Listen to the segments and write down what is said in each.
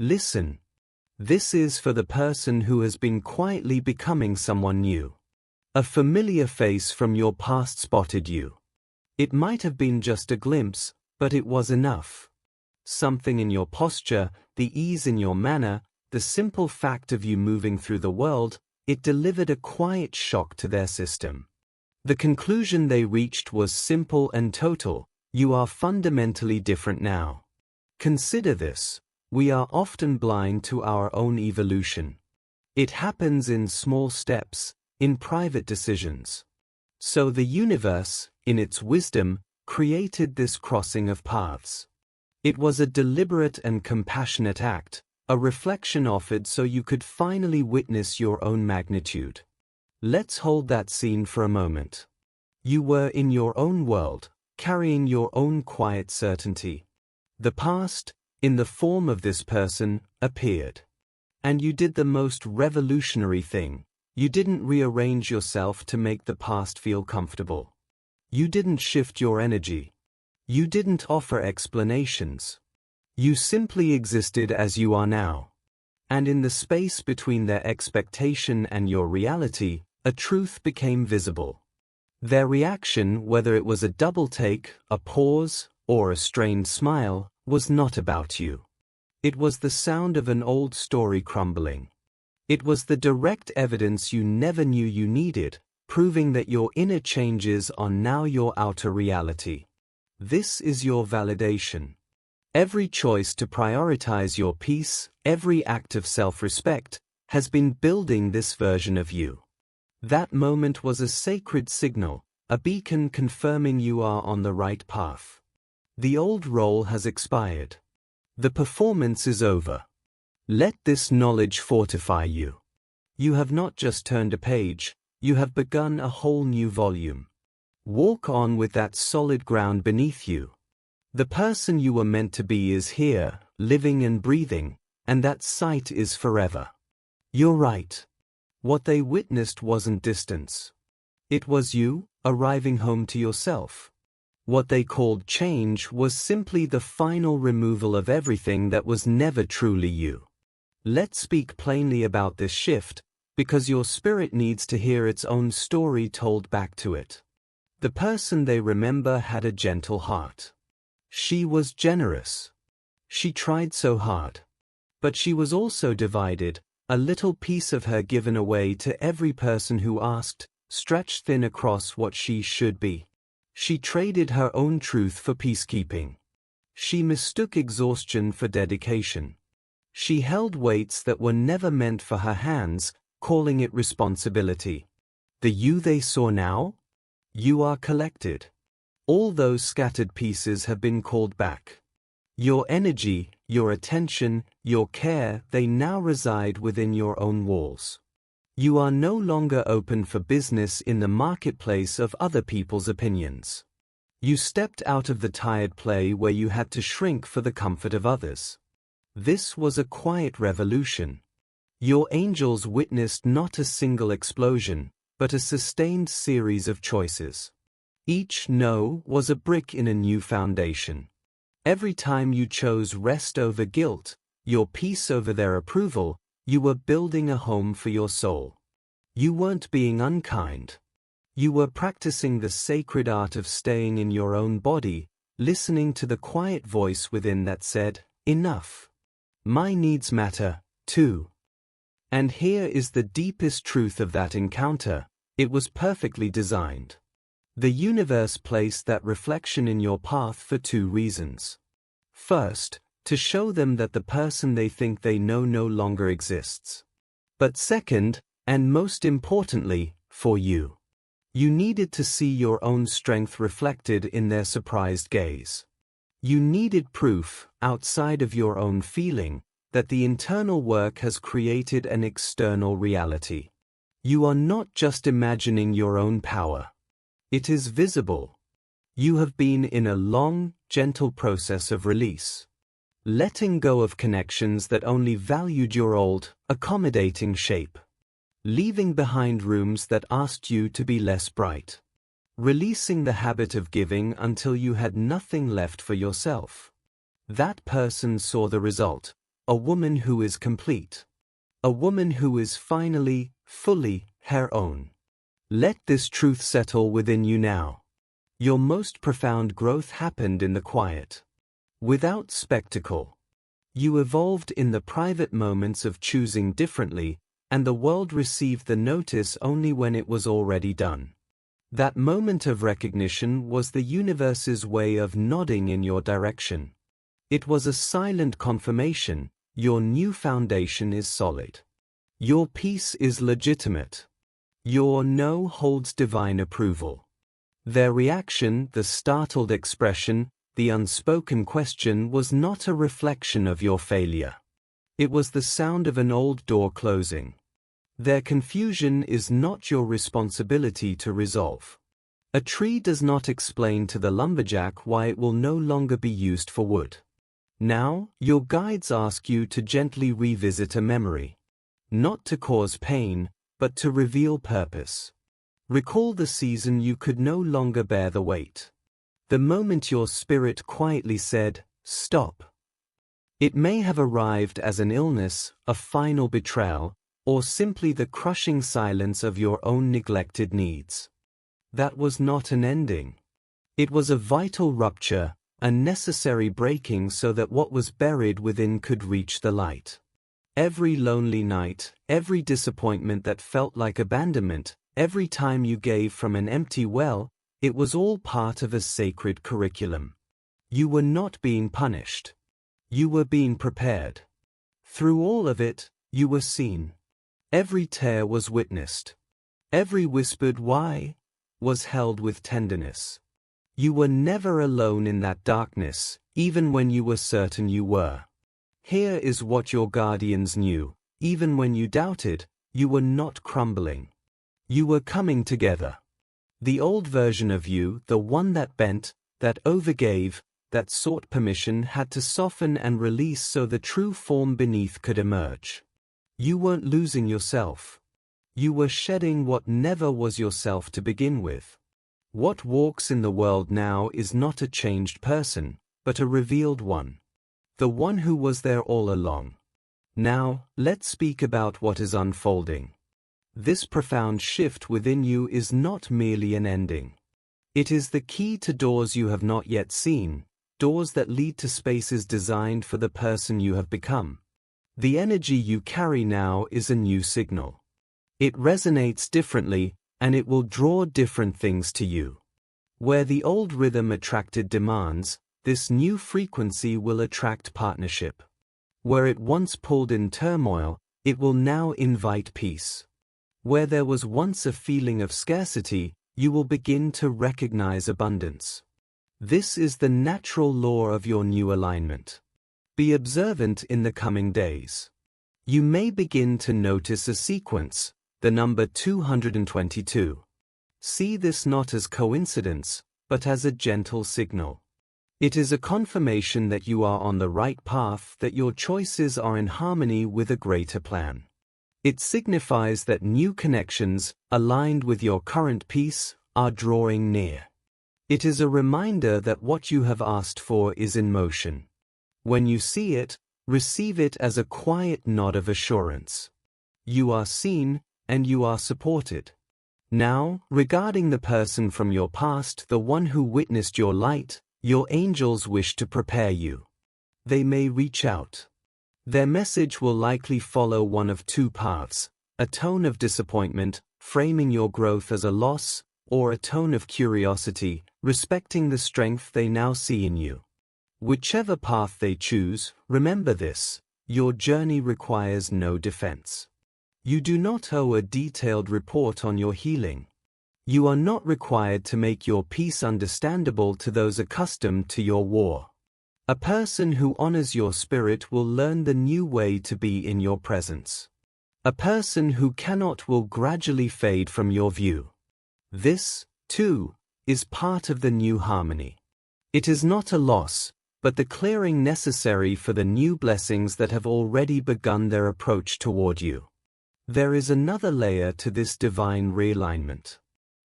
Listen. This is for the person who has been quietly becoming someone new. A familiar face from your past spotted you. It might have been just a glimpse, but it was enough. Something in your posture, the ease in your manner, the simple fact of you moving through the world, it delivered a quiet shock to their system. The conclusion they reached was simple and total: you are fundamentally different now. Consider this: we are often blind to our own evolution. It happens in small steps, in private decisions. So the universe, in its wisdom, created this crossing of paths. It was a deliberate and compassionate act, a reflection offered so you could finally witness your own magnitude. Let's hold that scene for a moment. You were in your own world, carrying your own quiet certainty. The past, in the form of this person, appeared. And you did the most revolutionary thing. You didn't rearrange yourself to make the past feel comfortable. You didn't shift your energy. You didn't offer explanations. You simply existed as you are now. And in the space between their expectation and your reality, a truth became visible. Their reaction, whether it was a double take, a pause, or a strained smile, was not about you. It was the sound of an old story crumbling. It was the direct evidence you never knew you needed, proving that your inner changes are now your outer reality. This is your validation. Every choice to prioritize your peace, every act of self-respect, has been building this version of you. That moment was a sacred signal, a beacon confirming you are on the right path. The old role has expired. The performance is over. Let this knowledge fortify you. You have not just turned a page, you have begun a whole new volume. Walk on with that solid ground beneath you. The person you were meant to be is here, living and breathing, and that sight is forever. You're right. What they witnessed wasn't distance. It was you, arriving home to yourself. What they called change was simply the final removal of everything that was never truly you. Let's speak plainly about this shift, because your spirit needs to hear its own story told back to it. The person they remember had a gentle heart. She was generous. She tried so hard. But she was also divided, a little piece of her given away to every person who asked, stretched thin across what she should be. She traded her own truth for peacekeeping. She mistook exhaustion for dedication. She held weights that were never meant for her hands, calling it responsibility. The you they saw now? You are collected. All those scattered pieces have been called back. Your energy, your attention, your care, they now reside within your own walls. You are no longer open for business in the marketplace of other people's opinions. You stepped out of the tired play where you had to shrink for the comfort of others. This was a quiet revolution. Your angels witnessed not a single explosion, but a sustained series of choices. Each no was a brick in a new foundation. Every time you chose rest over guilt, your peace over their approval, you were building a home for your soul. You weren't being unkind. You were practicing the sacred art of staying in your own body, listening to the quiet voice within that said, "Enough. My needs matter, too." And here is the deepest truth of that encounter: it was perfectly designed. The universe placed that reflection in your path for two reasons. First, to show them that the person they think they know no longer exists. But second, and most importantly, for you. You needed to see your own strength reflected in their surprised gaze. You needed proof, outside of your own feeling, that the internal work has created an external reality. You are not just imagining your own power. It is visible. You have been in a long, gentle process of release. Letting go of connections that only valued your old, accommodating shape. Leaving behind rooms that asked you to be less bright. Releasing the habit of giving until you had nothing left for yourself. That person saw the result. a woman who is complete. A woman who is finally, fully, her own. Let this truth settle within you now. Your most profound growth happened in the quiet. Without spectacle. You evolved in the private moments of choosing differently, and the world received the notice only when it was already done. That moment of recognition was the universe's way of nodding in your direction. It was a silent confirmation: your new foundation is solid. Your peace is legitimate. Your no holds divine approval. Their reaction, the startled expression, the unspoken question, was not a reflection of your failure. It was the sound of an old door closing. Their confusion is not your responsibility to resolve. A tree does not explain to the lumberjack why it will no longer be used for wood. Now, your guides ask you to gently revisit a memory. Not to cause pain, but to reveal purpose. Recall the season you could no longer bear the weight. The moment your spirit quietly said, "Stop." It may have arrived as an illness, a final betrayal, or simply the crushing silence of your own neglected needs. That was not an ending. It was a vital rupture, a necessary breaking so that what was buried within could reach the light. Every lonely night, every disappointment that felt like abandonment, every time you gave from an empty well, it was all part of a sacred curriculum. You were not being punished. You were being prepared. Through all of it, you were seen. Every tear was witnessed. Every whispered "why" was held with tenderness. You were never alone in that darkness, even when you were certain you were. Here is what your guardians knew: even when you doubted, you were not crumbling. You were coming together. The old version of you, the one that bent, that overgave, that sought permission, had to soften and release so the true form beneath could emerge. You weren't losing yourself. You were shedding what never was yourself to begin with. What walks in the world now is not a changed person, but a revealed one. The one who was there all along. Now, let's speak about what is unfolding. This profound shift within you is not merely an ending. It is the key to doors you have not yet seen, doors that lead to spaces designed for the person you have become. The energy you carry now is a new signal. It resonates differently, and it will draw different things to you. Where the old rhythm attracted demands, this new frequency will attract partnership. Where it once pulled in turmoil, it will now invite peace. Where there was once a feeling of scarcity, you will begin to recognize abundance. This is the natural law of your new alignment. Be observant in the coming days. You may begin to notice a sequence, the number 222. See this not as coincidence, but as a gentle signal. It is a confirmation that you are on the right path, that your choices are in harmony with a greater plan. It signifies that new connections, aligned with your current peace, are drawing near. It is a reminder that what you have asked for is in motion. When you see it, receive it as a quiet nod of assurance. You are seen, and you are supported. Now, regarding the person from your past, the one who witnessed your light, your angels wish to prepare you. They may reach out. Their message will likely follow one of two paths: a tone of disappointment, framing your growth as a loss, or a tone of curiosity, respecting the strength they now see in you. Whichever path they choose, remember this: your journey requires no defense. You do not owe a detailed report on your healing. You are not required to make your peace understandable to those accustomed to your war. A person who honors your spirit will learn the new way to be in your presence. A person who cannot will gradually fade from your view. This, too, is part of the new harmony. It is not a loss, but the clearing necessary for the new blessings that have already begun their approach toward you. There is another layer to this divine realignment.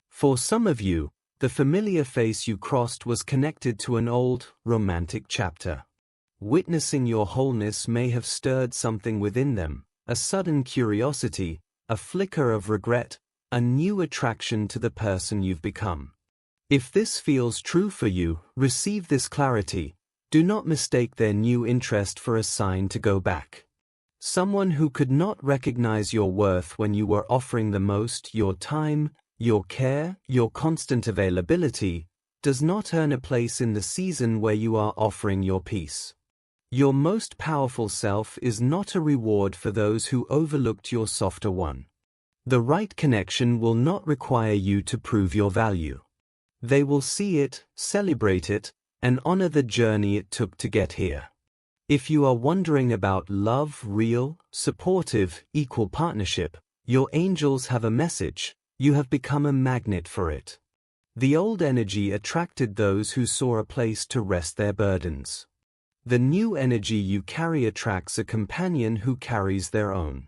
For some of you, the familiar face you crossed was connected to an old, romantic chapter. Witnessing your wholeness may have stirred something within them, a sudden curiosity, a flicker of regret, a new attraction to the person you've become. If this feels true for you, receive this clarity. Do not mistake their new interest for a sign to go back. Someone who could not recognize your worth when you were offering the most, your time, your care, your constant availability, does not earn a place in the season where you are offering your peace. Your most powerful self is not a reward for those who overlooked your softer one. The right connection will not require you to prove your value. They will see it, celebrate it, and honor the journey it took to get here. If you are wondering about love, real, supportive, equal partnership, your angels have a message. You have become a magnet for it. The old energy attracted those who saw a place to rest their burdens. The new energy you carry attracts a companion who carries their own.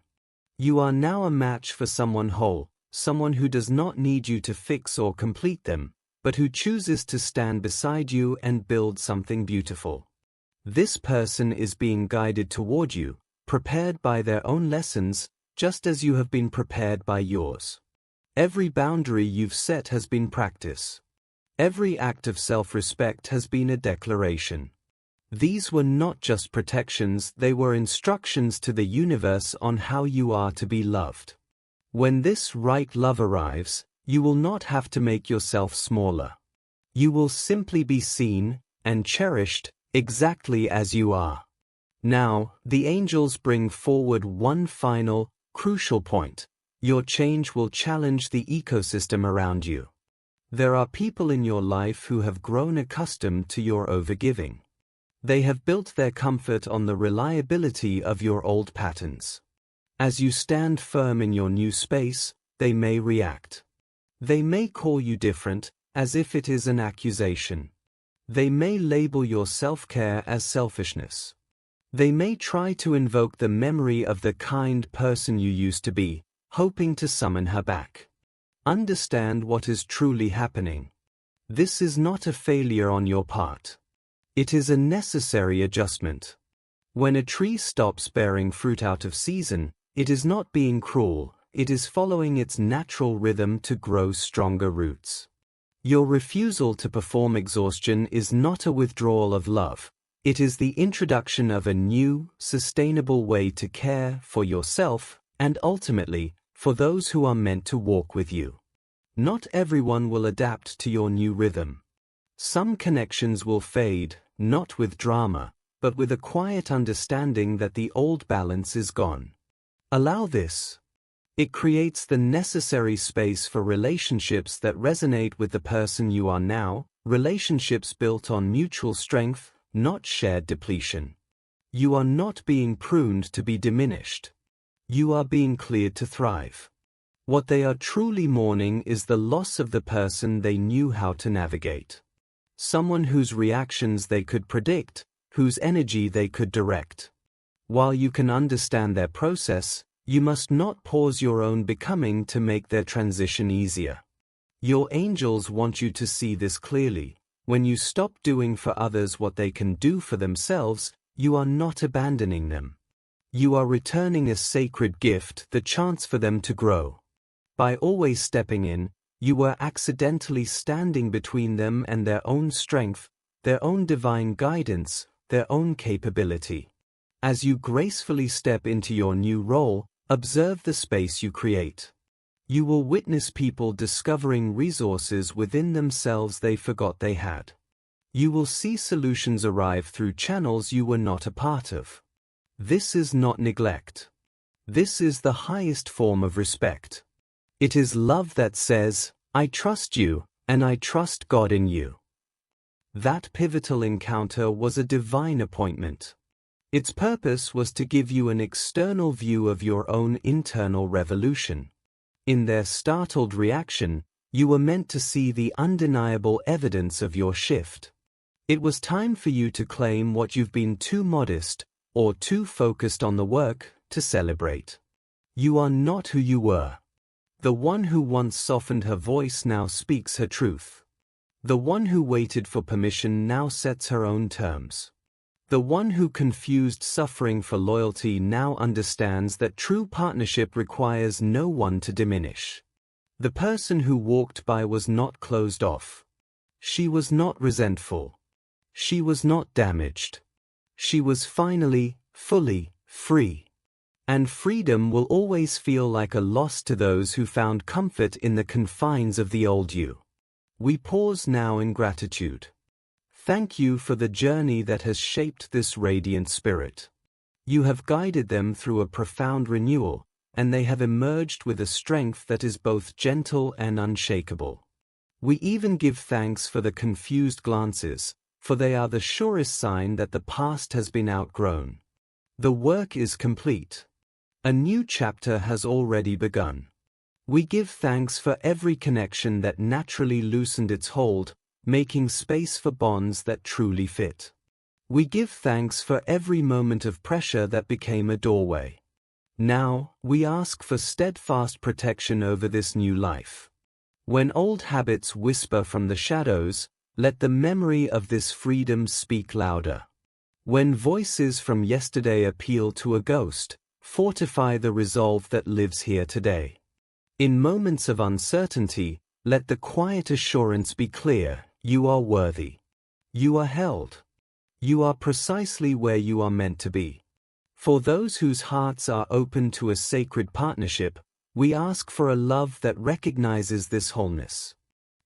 You are now a match for someone whole, someone who does not need you to fix or complete them, but who chooses to stand beside you and build something beautiful. This person is being guided toward you, prepared by their own lessons, just as you have been prepared by yours. Every boundary you've set has been practice. Every act of self-respect has been a declaration. These were not just protections, they were instructions to the universe on how you are to be loved. When this right love arrives, you will not have to make yourself smaller. You will simply be seen and cherished exactly as you are. Now, the angels bring forward one final, crucial point. Your change will challenge the ecosystem around you. There are people in your life who have grown accustomed to your overgiving. They have built their comfort on the reliability of your old patterns. As you stand firm in your new space, they may react. They may call you different, as if it is an accusation. They may label your self-care as selfishness. They may try to invoke the memory of the kind person you used to be, hoping to summon her back. Understand what is truly happening. This is not a failure on your part. It is a necessary adjustment. When a tree stops bearing fruit out of season, it is not being cruel, it is following its natural rhythm to grow stronger roots. Your refusal to perform exhaustion is not a withdrawal of love. It is the introduction of a new, sustainable way to care for yourself and ultimately, for those who are meant to walk with you. Not everyone will adapt to your new rhythm. Some connections will fade, not with drama, but with a quiet understanding that the old balance is gone. Allow this. It creates the necessary space for relationships that resonate with the person you are now, relationships built on mutual strength, not shared depletion. You are not being pruned to be diminished. You are being cleared to thrive. What they are truly mourning is the loss of the person they knew how to navigate. Someone whose reactions they could predict, whose energy they could direct. While you can understand their process, you must not pause your own becoming to make their transition easier. Your angels want you to see this clearly. When you stop doing for others what they can do for themselves, you are not abandoning them. You are returning a sacred gift, the chance for them to grow. By always stepping in, you were accidentally standing between them and their own strength, their own divine guidance, their own capability. As you gracefully step into your new role, observe the space you create. You will witness people discovering resources within themselves they forgot they had. You will see solutions arrive through channels you were not a part of. This is not neglect. This is the highest form of respect. It is love that says, I trust you, and I trust God in you. That pivotal encounter was a divine appointment. Its purpose was to give you an external view of your own internal revolution. In their startled reaction, you were meant to see the undeniable evidence of your shift. It was time for you to claim what you've been too modest, or too focused on the work, to celebrate. You are not who you were. The one who once softened her voice now speaks her truth. The one who waited for permission now sets her own terms. The one who confused suffering for loyalty now understands that true partnership requires no one to diminish. The person who walked by was not closed off. She was not resentful. She was not damaged. She was finally, fully, free. And freedom will always feel like a loss to those who found comfort in the confines of the old you. We pause now in gratitude. Thank you for the journey that has shaped this radiant spirit. You have guided them through a profound renewal, and they have emerged with a strength that is both gentle and unshakable. We even give thanks for the confused glances, for they are the surest sign that the past has been outgrown. The work is complete. A new chapter has already begun. We give thanks for every connection that naturally loosened its hold, making space for bonds that truly fit. We give thanks for every moment of pressure that became a doorway. Now, we ask for steadfast protection over this new life. When old habits whisper from the shadows, let the memory of this freedom speak louder. When voices from yesterday appeal to a ghost, fortify the resolve that lives here today. In moments of uncertainty, let the quiet assurance be clear: you are worthy. You are held. You are precisely where you are meant to be. For those whose hearts are open to a sacred partnership, we ask for a love that recognizes this wholeness.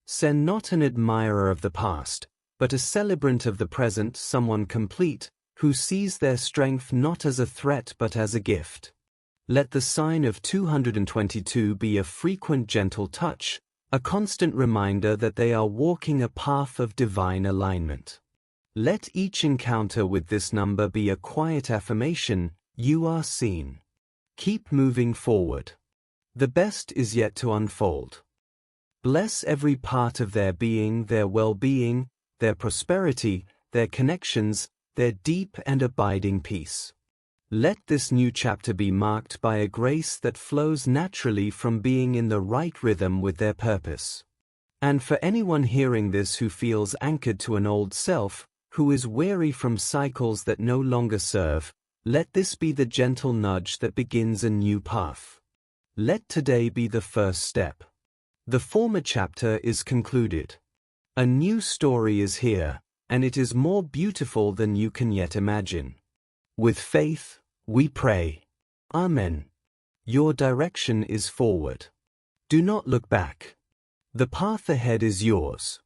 Send not an admirer of the past, but a celebrant of the present, someone complete, who sees their strength not as a threat but as a gift. Let the sign of 222 be a frequent gentle touch, a constant reminder that they are walking a path of divine alignment. Let each encounter with this number be a quiet affirmation: you are seen. Keep moving forward. The best is yet to unfold. Bless every part of their being, their well-being, their prosperity, their connections, their deep and abiding peace. Let this new chapter be marked by a grace that flows naturally from being in the right rhythm with their purpose. And for anyone hearing this who feels anchored to an old self, who is weary from cycles that no longer serve, let this be the gentle nudge that begins a new path. Let today be the first step. The former chapter is concluded. A new story is here, and it is more beautiful than you can yet imagine. With faith, we pray. Amen. Your direction is forward. Do not look back. The path ahead is yours.